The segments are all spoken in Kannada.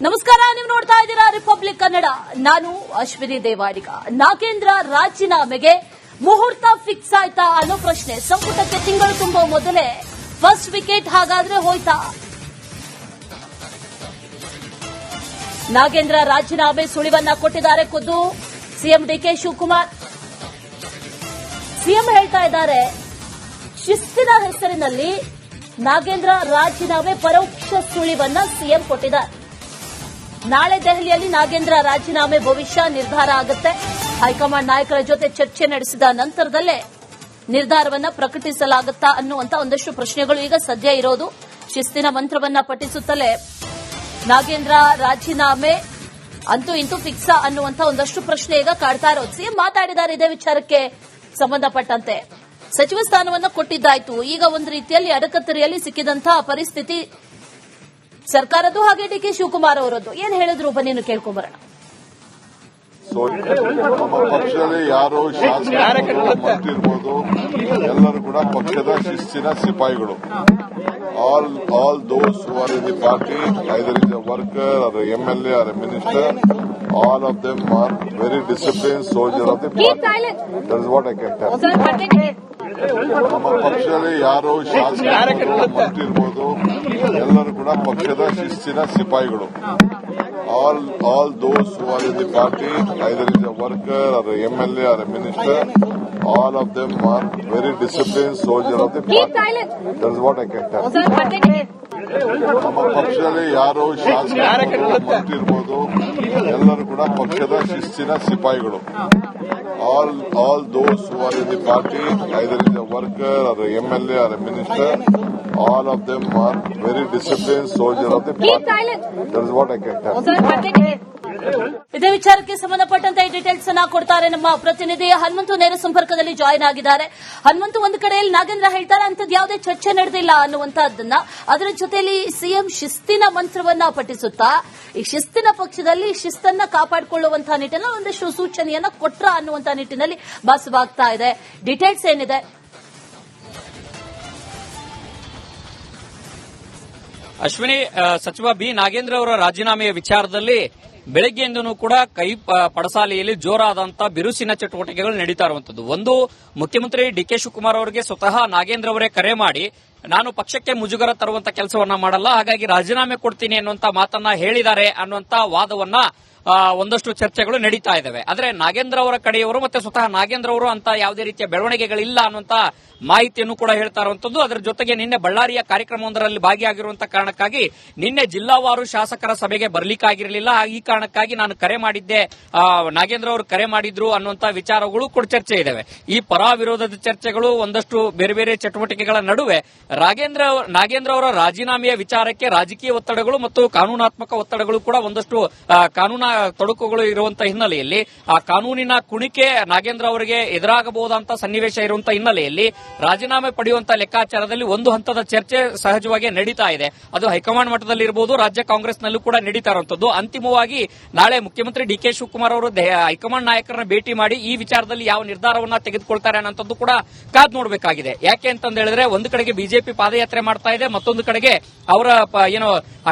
ನಮಸ್ಕಾರ, ನೀವು ನೋಡ್ತಾ ಇದ್ದೀರಾ ರಿಪಬ್ಲಿಕ್ ಕನ್ನಡ. ನಾನು ಅಶ್ವಿನಿ ದೇವಾಡಿಗ. ನಾಗೇಂದ್ರ ರಾಜೀನಾಮೆಗೆ ಮುಹೂರ್ತ ಫಿಕ್ಸ್ ಆಯ್ತಾ ಅನ್ನೋ ಪ್ರಶ್ನೆ. ಸಂಪುಟಕ್ಕೆ ತಿಂಗಳು ತುಂಬುವ ಮೊದಲೇ ಫಸ್ಟ್ ವಿಕೆಟ್ ಹಾಗಾದ್ರೆ ಹೋಯ್ತಾ? ನಾಗೇಂದ್ರ ರಾಜೀನಾಮೆ ಸುಳಿವನ್ನ ಕೊಟ್ಟಿದ್ದಾರೆ ಖುದ್ದು ಸಿಎಂ ಡಿಕೆ ಶಿವಕುಮಾರ್. ಸಿಎಂ ಹೇಳ್ತಾ ಇದ್ದಾರೆ, ಶಿಸ್ತಿನ ಹೆಸರಿನಲ್ಲಿ ನಾಗೇಂದ್ರ ರಾಜೀನಾಮೆ ಪರೋಕ್ಷ ಸುಳಿವನ್ನ ಸಿಎಂ ಕೊಟ್ಟಿದ್ದಾರೆ. ನಾಳೆ ದೆಹಲಿಯಲ್ಲಿ ನಾಗೇಂದ್ರ ರಾಜೀನಾಮೆ ಭವಿಷ್ಯ ನಿರ್ಧಾರ ಆಗುತ್ತೆ. ಹೈಕಮಾಂಡ್ ನಾಯಕರ ಜೊತೆ ಚರ್ಚೆ ನಡೆಸಿದ ನಂತರದಲ್ಲೇ ನಿರ್ಧಾರವನ್ನ ಪ್ರಕಟಿಸಲಾಗುತ್ತಾ ಅನ್ನುವಂತ ಒಂದಷ್ಟು ಪ್ರಶ್ನೆಗಳು ಈಗ ಸದ್ಯ ಇರೋದು. ಶಿಸ್ತಿನ ಮಂತ್ರವನ್ನ ಪಠಿಸುತ್ತಲೇ ನಾಗೇಂದ್ರ ರಾಜೀನಾಮೆ ಅಂತೂ ಇಂತೂ ಫಿಕ್ಸಾ ಅನ್ನುವಂತ ಒಂದಷ್ಟು ಪ್ರಶ್ನೆ ಈಗ ಕಾಡ್ತಾ ಇರೋದು. ಸಿಎಂ ಮಾತಾಡಿದ್ದಾರೆ ಇದೇ ವಿಚಾರಕ್ಕೆ ಸಂಬಂಧಪಟ್ಟಂತೆ. ಸಚಿವ ಸ್ಥಾನವನ್ನು ಕೊಟ್ಟಿದ್ದಾಯ್ತು, ಈಗ ಒಂದು ರೀತಿಯಲ್ಲಿ ಅಡಕತ್ತರಿಯಲ್ಲಿ ಸಿಕ್ಕಿದಂತಹ ಪರಿಸ್ಥಿತಿ ಸರ್ಕಾರದ್ದು ಹಾಗೆ ಡಿಕೆ ಶಿವಕುಮಾರ್ ಅವರದ್ದು. ಏನ್ ಹೇಳಿದ್ರು ಬನ್ನಿ ಕೇಳ್ಕೊಂಬರೋಣ. ನಮ್ಮ ಪಕ್ಷದಲ್ಲಿ ಯಾರು ಶಾಸಕರು ಮಂತ್ರಿ ಇರ್ಬೋದು, ಎಲ್ಲರೂ ಕೂಡ ಪಕ್ಷದ ಶಿಸ್ತಿನ ಸಿಪಾಯಿಗಳು. All those who are in the party, either is a worker or MLA or a minister, all of them are very disciplined soldiers of the party. That is what I can tell. ನಮ್ಮ ಪಕ್ಷದಲ್ಲಿ ಯಾರು ಶಾಸಕರು ಮಂತ್ರಿ ಇರ್ಬೋದು, ಎಲ್ಲರೂ ಕೂಡ ಪಕ್ಷದ ಶಿಸ್ತಿನ ಸಿಪಾಯಿಗಳು. All those who are in the party, either is a worker or MLA or a minister, all of them are very disciplined soldiers of the party. That is what I can tell. ನಮ್ಮ ಪಕ್ಷದಲ್ಲಿ ಯಾರು ಶಾಸಕರು ಮಂತ್ರಿ ಇರ್ಬೋದು, ಎಲ್ಲರೂ ಕೂಡ ಪಕ್ಷದ ಶಿಸ್ತಿನ ಸಿಪಾಯಿಗಳು. All those who are in the party, either is a worker or MLA or a minister, all of them are very disciplined soldiers of the party. That is what I can tell. ಇದೇ ವಿಚಾರಕ್ಕೆ ಸಂಬಂಧಪಟ್ಟಂತೆ ಡೀಟೇಲ್ಸ್ ಅನ್ನ ಕೊಡ್ತಾರೆ ನಮ್ಮ ಪ್ರತಿನಿಧಿ ಹನುಮಂತು. ನೇರ ಸಂಪರ್ಕದಲ್ಲಿ ಜಾಯಿನ್ ಆಗಿದ್ದಾರೆ. ಹನುಮಂತು, ಒಂದು ಕಡೆಯಲ್ಲಿ ನಾಗೇಂದ್ರ ಹೇಳ್ತಾರೆ ಅಂಥದ್ದು ಯಾವುದೇ ಚರ್ಚೆ ನಡೆದಿಲ್ಲ ಅನ್ನುವಂತಹದ್ದನ್ನ, ಅದರ ಜೊತೆಯಲ್ಲಿ ಸಿಎಂ ಶಿಸ್ತಿನ ಮಂತ್ರವನ್ನ ಪಠಿಸುತ್ತಾ ಈ ಶಿಸ್ತಿನ ಪಕ್ಷದಲ್ಲಿ ಶಿಸ್ತನ್ನ ಕಾಪಾಡಿಕೊಳ್ಳುವಂತಹ ನಿಟ್ಟಿನಲ್ಲಿ ಒಂದಷ್ಟು ಸೂಚನೆಯನ್ನ ಕೊಟ್ರ ಅನ್ನುವಂತಹ ನಿಟ್ಟಿನಲ್ಲಿ ಭಾಸವಾಗ್ತಾ ಇದೆ. ಡೀಟೇಲ್ಸ್ ಏನಿದೆ? ಅಶ್ವಿನಿ, ಸಚಿವ ಬಿ ನಾಗೇಂದ್ರ ಅವರ ರಾಜೀನಾಮೆಯ ವಿಚಾರದಲ್ಲಿ ಬೆಳಗ್ಗೆಯಿಂದನೂ ಕೂಡ ಕೈ ಪಡಸಾಲೆಯಲ್ಲಿ ಜೋರಾದಂತಹ ಬಿರುಸಿನ ಚಟುವಟಿಕೆಗಳು ನಡೀತಾ ಇರುವಂತದ್ದು. ಒಂದು, ಮುಖ್ಯಮಂತ್ರಿ ಡಿಕೆ ಶಿವಕುಮಾರ್ ಅವರಿಗೆ ಸ್ವತಃ ನಾಗೇಂದ್ರ ಅವರೇ ಕರೆ ಮಾಡಿ, ನಾನು ಪಕ್ಷಕ್ಕೆ ಮುಜುಗರ ತರುವಂತ ಕೆಲಸವನ್ನ ಮಾಡಲ್ಲ, ಹಾಗಾಗಿ ರಾಜೀನಾಮೆ ಕೊಡ್ತೀನಿ ಅನ್ನುವಂತ ಮಾತನ್ನ ಹೇಳಿದ್ದಾರೆ ಅನ್ನುವಂತ ವಾದವನ್ನ ಒಂದಷ್ಟು ಚರ್ಚೆಗಳು ನಡೀತಾ ಇದ್ದಾವೆ. ಆದ್ರೆ ನಾಗೇಂದ್ರ ಅವರ ಕಡೆಯವರು ಮತ್ತೆ ಸ್ವತಃ ನಾಗೇಂದ್ರ ಅವರು ಅಂತ ಯಾವುದೇ ರೀತಿಯ ಬೆಳವಣಿಗೆಗಳಿಲ್ಲ ಅನ್ನುವಂತ ಮಾಹಿತಿಯನ್ನು ಕೂಡ ಹೇಳ್ತಾ ಇರುವಂತದ್ದು. ಅದರ ಜೊತೆಗೆ ನಿನ್ನೆ ಬಳ್ಳಾರಿಯ ಕಾರ್ಯಕ್ರಮವೊಂದರಲ್ಲಿ ಭಾಗಿಯಾಗಿರುವಂತಹ ಕಾರಣಕ್ಕಾಗಿ ನಿನ್ನೆ ಜಿಲ್ಲಾವಾರು ಶಾಸಕರ ಸಭೆಗೆ ಬರ್ಲಿಕ್ಕಾಗಿರಲಿಲ್ಲ. ಈ ಕಾರಣಕ್ಕಾಗಿ ನಾನು ಕರೆ ಮಾಡಿದ್ದೆ, ನಾಗೇಂದ್ರ ಅವರು ಕರೆ ಮಾಡಿದ್ರು ಅನ್ನುವಂತ ವಿಚಾರಗಳು ಕೂಡ ಚರ್ಚೆ ಇದಾವೆ. ಈ ಪರ ವಿರೋಧದ ಚರ್ಚೆಗಳು, ಒಂದಷ್ಟು ಬೇರೆ ಬೇರೆ ಚಟುವಟಿಕೆಗಳ ನಡುವೆ ನಾಗೇಂದ್ರ ಅವರ ರಾಜೀನಾಮೆಯ ವಿಚಾರಕ್ಕೆ ರಾಜಕೀಯ ಒತ್ತಡಗಳು ಮತ್ತು ಕಾನೂನಾತ್ಮಕ ಒತ್ತಡಗಳು ಕೂಡ ಒಂದಷ್ಟು ಕಾನೂನು ತೊಡಕುಗಳು ಇರುವಂತಹ ಹಿನ್ನೆಲೆಯಲ್ಲಿ ಆ ಕಾನೂನಿನ ಕುಣಿಕೆ ನಾಗೇಂದ್ರ ಅವರಿಗೆ ಎದುರಾಗಬಹುದಂತ ಸನ್ನಿವೇಶ ಇರುವಂತಹ ಹಿನ್ನೆಲೆಯಲ್ಲಿ ರಾಜೀನಾಮೆ ಪಡೆಯುವಂತಹ ಲೆಕ್ಕಾಚಾರದಲ್ಲಿ ಒಂದು ಹಂತದ ಚರ್ಚೆ ಸಹಜವಾಗಿ ನಡೀತಾ ಇದೆ. ಅದು ಹೈಕಮಾಂಡ್ ಮಟ್ಟದಲ್ಲಿ ಇರಬಹುದು, ರಾಜ್ಯ ಕಾಂಗ್ರೆಸ್ನಲ್ಲೂ ಕೂಡ ನಡೀತಾ ಇರುವಂತದ್ದು. ಅಂತಿಮವಾಗಿ ನಾಳೆ ಮುಖ್ಯಮಂತ್ರಿ ಡಿಕೆ ಶಿವಕುಮಾರ್ ಅವರು ಹೈಕಮಾಂಡ್ ನಾಯಕರನ್ನ ಭೇಟಿ ಮಾಡಿ ಈ ವಿಚಾರದಲ್ಲಿ ಯಾವ ನಿರ್ಧಾರವನ್ನ ತೆಗೆದುಕೊಳ್ತಾರೆ ಅನ್ನೋದು ಕೂಡ ಕಾದ್ ನೋಡಬೇಕಾಗಿದೆ. ಯಾಕೆ ಅಂತ ಹೇಳಿದ್ರೆ, ಒಂದು ಕಡೆಗೆ ಬಿಜೆಪಿ ಪಾದಯಾತ್ರೆ ಮಾಡ್ತಾ ಇದೆ, ಮತ್ತೊಂದು ಕಡೆಗೆ ಅವರ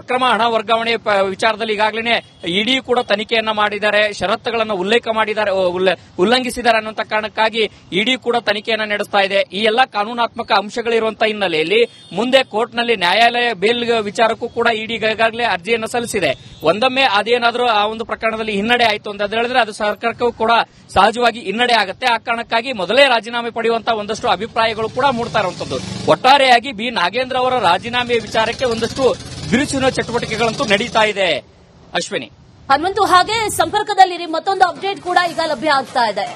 ಅಕ್ರಮ ಹಣ ವರ್ಗಾವಣೆ ವಿಚಾರದಲ್ಲಿ ಈಗಾಗಲೇ ಇಡಿ ಕೂಡ ತನಿಖೆಯನ್ನ ಮಾಡಿದ್ದಾರೆ, ಷರತ್ತುಗಳನ್ನು ಉಲ್ಲಂಘಿಸಿದ್ದಾರೆ ಅನ್ನುವಂತ ಕಾರಣಕ್ಕಾಗಿ ಇಡಿ ಕೂಡ ತನಿಖೆಯನ್ನ ನಡೆಸ್ತಾ ಇದೆ. ಈ ಎಲ್ಲಾ ಕಾನೂನಾತ್ಮಕ ಅಂಶಗಳಿರುವಂತಹ ಹಿನ್ನೆಲೆಯಲ್ಲಿ ಮುಂದೆ ಕೋರ್ಟ್ನಲ್ಲಿ ನ್ಯಾಯಾಲಯ ಬೇಲ್ ವಿಚಾರಕ್ಕೂ ಕೂಡ ಇಡಿ ಈಗಾಗಲೇ ಅರ್ಜಿಯನ್ನು ಸಲ್ಲಿಸಿದೆ. ಒಂದೊಮ್ಮೆ ಅದೇನಾದರೂ ಆ ಒಂದು ಪ್ರಕರಣದಲ್ಲಿ ಹಿನ್ನಡೆ ಆಯಿತು ಅಂತ ಹೇಳಿದ್ರೆ ಅದು ಸರ್ಕಾರಕ್ಕೂ ಕೂಡ ಸಹಜವಾಗಿ ಹಿನ್ನಡೆ ಆಗುತ್ತೆ. ಆ ಕಾರಣಕ್ಕಾಗಿ ಮೊದಲೇ ರಾಜೀನಾಮೆ ಪಡೆಯುವಂತಹ ಒಂದಷ್ಟು ಅಭಿಪ್ರಾಯಗಳು ಕೂಡ ಮೂಡ್ತಾ ಇರುವಂತದ್ದು. ಒಟ್ಟಾರೆಯಾಗಿ ಬಿ ನಾಗೇಂದ್ರ ಅವರ ರಾಜೀನಾಮೆಯ ವಿಚಾರಕ್ಕೆ ಒಂದಷ್ಟು ಬಿರುಸಿನ ಚಟುವಟಿಕೆಗಳಂತೂ ನಡೀತಾ ಇದೆ. ಅಶ್ವಿನಿ, ಹನುಮಂತು, ಹಾಗೆ ಸಂಪರ್ಕದಲ್ಲಿರಿ. ಮತ್ತೊಂದು ಅಪ್ಡೇಟ್ ಕೂಡ ಈಗ ಲಭ್ಯ ಆಗ್ತಾ ಇದೆ.